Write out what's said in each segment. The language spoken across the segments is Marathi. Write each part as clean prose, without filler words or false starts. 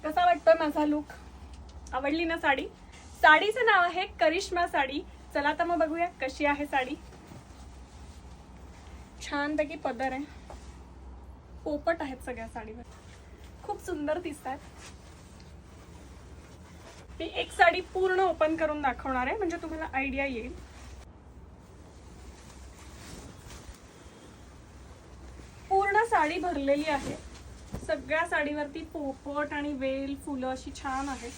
कसा वाटतोय माझा लुक? आवडली ना साडी? साडीचं नाव आहे करिश्मा साडी. चला तर मग बघूया कशी आहे साडी. छानपैकी पदर आहे, पोपट आहेत सगळ्या साडीवर, खूप सुंदर दिसतात. मी एक साडी पूर्ण ओपन करून दाखवणार आहे म्हणजे तुम्हाला आयडिया येईल. पूर्ण साडी भरलेली आहे. सगळ्या साडीवरती पोपट आणि वेल फुलं अशी छान आहेत.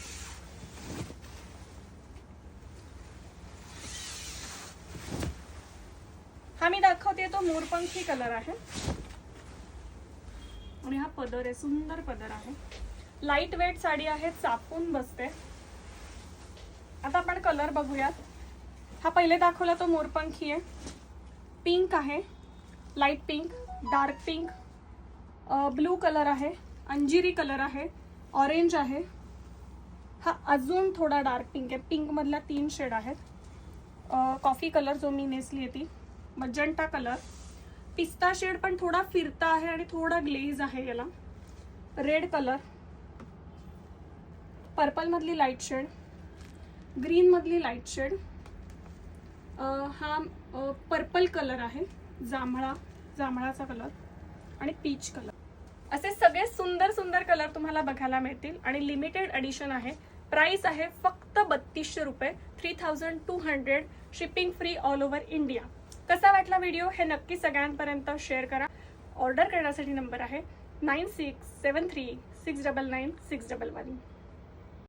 हा मी दाखवते तो मोरपंखी कलर आहे आणि हा पदर आहे, सुंदर पदर आहे. लाईट वेट साडी आहे, चापून बसते. आता आपण कलर बघूयात. हा पहिले दाखवला तो मोरपंखी आहे, पिंक आहे, light pink, dark pink, blue colour आहे, अंजिरी कलर आहे, ऑरेंज आहे. हा अजून थोडा डार्क पिंक आहे. पिंक मधला 3 शेड आहेत. कॉफी कलर जो मी नेसली आहे ती, मजंटा कलर, पिस्ता शेड पण थोडा फिरता आहे आणि थोडा ग्लेज आहे याला, रेड कलर, पर्पल मधली लाईट शेड, ग्रीन मधली लाईट शेड, हा पर्पल कलर आहे, जांभळाचा कलर आणि पीच कलर. असे सगळे सुंदर सुंदर कलर तुम्हाला बघायला मिळतील आणि लिमिटेड एडिशन आहे. प्राइस आहे फक्त 3200 रुपये, 3200. Shipping free all over India. कसा वाटला व्हिडिओ हे नक्की सगळ्यांपर्यंत शेअर करा. ऑर्डर करण्यासाठी नंबर आहे 9673699611.